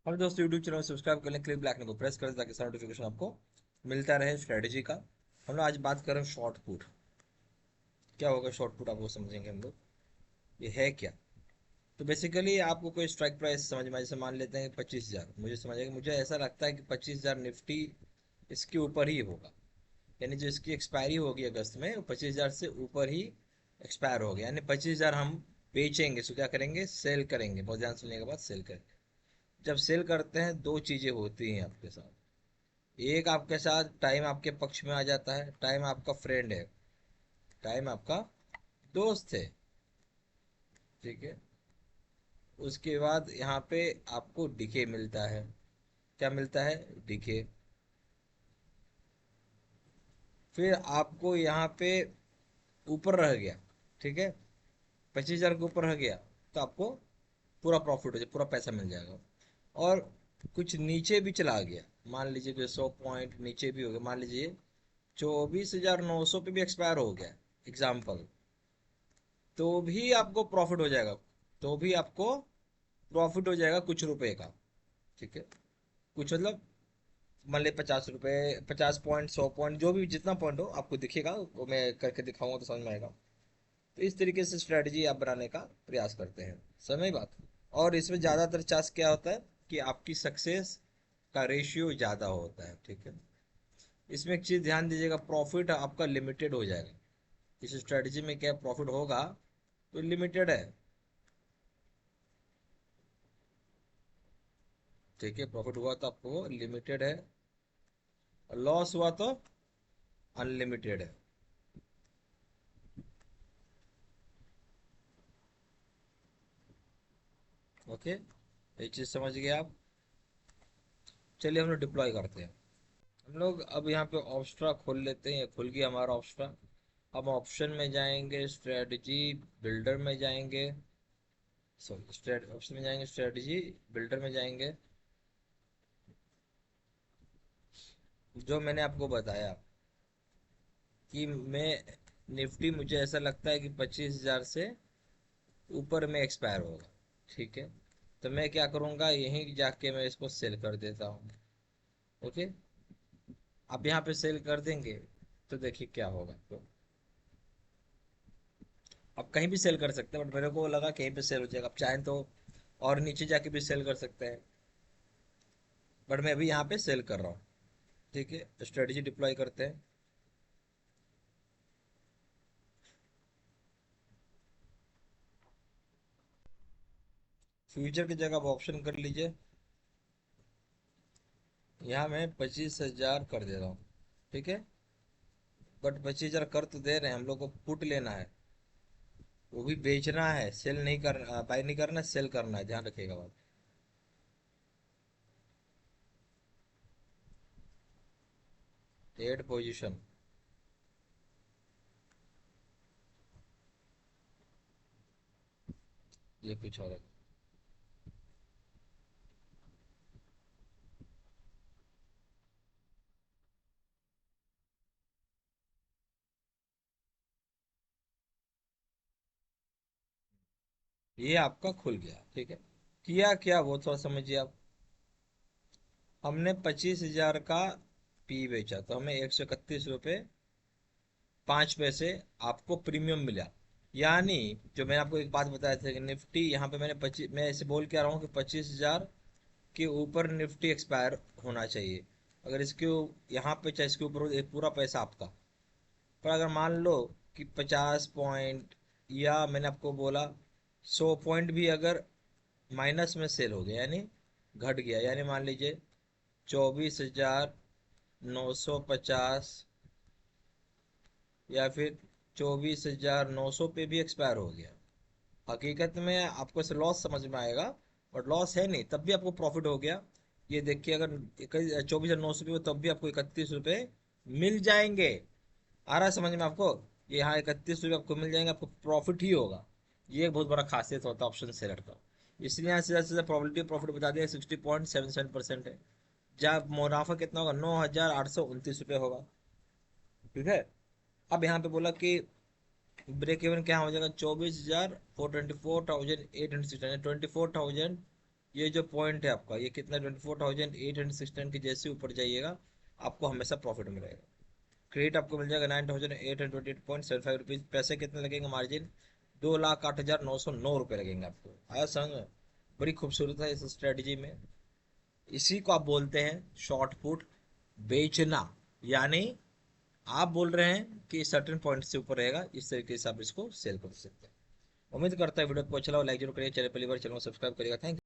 हम दोस्तों YouTube channel subscribe कर लें, क्लिक ब्लैक को प्रेस करें ताकि सारा नोटिफिकेशन आपको मिलता रहे स्ट्रेटजी का। हम लोग आज बात करें शॉर्ट पुट। क्या होगा शॉर्ट पुट, आपको समझेंगे हम लोग ये है क्या। तो बेसिकली आपको कोई स्ट्राइक प्राइस समझ में, जैसे मान लेते हैं 25,000, मुझे समझेगा, मुझे ऐसा लगता है कि 25,000 निफ्टी इसके ऊपर ही होगा। यानी जो इसकी एक्सपायरी होगी अगस्त में, वो 25,000 से ऊपर ही एक्सपायर हो गया। यानी 25,000 हम बेचेंगे, सो क्या करेंगे, सेल करेंगे। बहुत ध्यान सुनने के बाद सेल करेंगे। जब सेल करते हैं दो चीज़ें होती हैं आपके साथ। एक आपके साथ टाइम आपके पक्ष में आ जाता है, टाइम आपका फ्रेंड है, टाइम आपका दोस्त है। ठीक है। उसके बाद यहाँ पे आपको डीके मिलता है। क्या मिलता है? डीके। फिर आपको यहाँ पे ऊपर रह गया, ठीक है, 25,000 के ऊपर रह गया, तो आपको पूरा प्रॉफिट हो जाए, पूरा पैसा मिल जाएगा। और कुछ नीचे भी चला गया, मान लीजिए कि 100 पॉइंट नीचे भी हो गया, मान लीजिए 24,900 पे भी एक्सपायर हो गया, एग्जाम्पल, तो भी आपको प्रॉफिट हो जाएगा। तो भी आपको प्रॉफिट हो जाएगा कुछ रुपए का। ठीक है। कुछ मतलब मान ली 50 रुपए, 50 पॉइंट, 100 पॉइंट, जो भी जितना पॉइंट हो आपको दिखेगा, वो मैं करके दिखाऊंगा तो समझ में आएगा। तो इस तरीके से स्ट्रेटजी आप बनाने का प्रयास करते हैं, समझ बात। और इसमें ज़्यादातर चांस क्या होता है कि आपकी सक्सेस का रेशियो ज़्यादा होता है। ठीक है। इसमें एक चीज़ ध्यान दीजिएगा, प्रॉफिट आपका लिमिटेड हो जाएगा। इस स्ट्रेटजी में क्या प्रॉफिट होगा, तो लिमिटेड है। ठीक है। प्रॉफिट हुआ तो आपको लिमिटेड है, लॉस हुआ तो अनलिमिटेड है। ओके, ये चीज़ समझ गए आप। चलिए हम लोग डिप्लॉय करते हैं। हम लोग अब यहाँ पे ऑप्स्ट्रा खोल लेते हैं, ये खुल गया हमारा ऑप्स्ट्रा। हम ऑप्शन में जाएंगे, स्ट्रेटजी बिल्डर में जाएंगे, सॉरी स्ट्रेट ऑप्शन में जाएंगे, स्ट्रेटजी बिल्डर में जाएंगे। जो मैंने आपको बताया कि मैं निफ्टी, मुझे ऐसा लगता है कि 25,000 से ऊपर में एक्सपायर होगा। ठीक है। तो मैं क्या करूँगा, यहीं जाके मैं इसको सेल कर देता हूँ। ओके। आप यहाँ पे सेल कर देंगे तो देखिए क्या होगा। तो आप कहीं भी सेल कर सकते हैं, बट मेरे को लगा कहीं पे सेल हो जाएगा। आप चाहें तो और नीचे जाके भी सेल कर सकते हैं, बट मैं अभी यहाँ पे सेल कर रहा हूँ। ठीक है। स्ट्रेटजी डिप्लॉय करते हैं। फ्यूचर की जगह आप ऑप्शन कर लीजिए। यहाँ मैं 25,000 कर दे रहा हूँ। ठीक है। बट 25,000 कर तो दे रहे हैं, हम लोग को पुट लेना है, वो भी बेचना है, सेल नहीं करना, बाय नहीं करना, सेल करना है, ध्यान रखिएगा बात। Add position. ये कुछ और है। ये आपका खुल गया। ठीक है। किया क्या वो थोड़ा समझिए आप। हमने 25,000 का पी बेचा तो हमें 131 रुपये 5 पैसे आपको प्रीमियम मिला। यानी जो मैंने आपको एक बात बताया था कि निफ्टी यहाँ पे मैंने 25, मैं ऐसे बोल के आ रहा हूँ कि 25,000 के ऊपर निफ्टी एक्सपायर होना चाहिए। अगर इसके यहाँ पे चाहे इसके ऊपर हो, ये पूरा पैसा आपका। पर अगर मान लो कि 50 पॉइंट, या मैंने आपको बोला 100 पॉइंट भी अगर माइनस में सेल हो गया, यानी घट गया, यानी मान लीजिए 24,950 या फिर 24,900 पे भी एक्सपायर हो गया, हकीकत में आपको इसे लॉस समझ में आएगा, और लॉस है नहीं, तब भी आपको प्रॉफिट हो गया। ये देखिए, अगर 24,900 पे हो तब भी आपको 31 रुपये मिल जाएंगे। आ रहा है समझ में आपको? ये यहाँ 31 रुपये आपको मिल जाएंगे, आपको प्रॉफिट ही होगा। ये एक बहुत बड़ा खासियत होता है ऑप्शन सेलर का। इसलिए यहाँ सीधा सीधा प्रोबेबिलिटी प्रॉफिट बता दिया, 60.77% है। जब मुनाफा कितना होगा, 9,829 रुपये होगा। ठीक है। अब यहाँ पे बोला कि ब्रेक इवन क्या हो जाएगा, 24,424,800, 24,000 ये जो पॉइंट है आपका, ये कितना 24,869 के जैसे ऊपर जाइएगा आपको हमेशा प्रॉफिट मिलेगा। क्रेडिट आपको मिल जाएगा 9,828.75 रुपीज। पैसे कितने लगेंगे मार्जिन? 2,08,909 रुपये लगेंगे आपको। आया संग? बड़ी खूबसूरत है इस स्ट्रेटजी में। इसी को आप बोलते हैं शॉर्ट पुट बेचना। यानी आप बोल रहे हैं कि सर्टेन पॉइंट से ऊपर रहेगा, इस तरीके से आप इसको सेल कर सकते हैं। उम्मीद करता है वीडियो को अच्छा लगा, लाइक जरूर करिए, चैनल पहली बार चैनल को सब्सक्राइब करिएगा। थैंक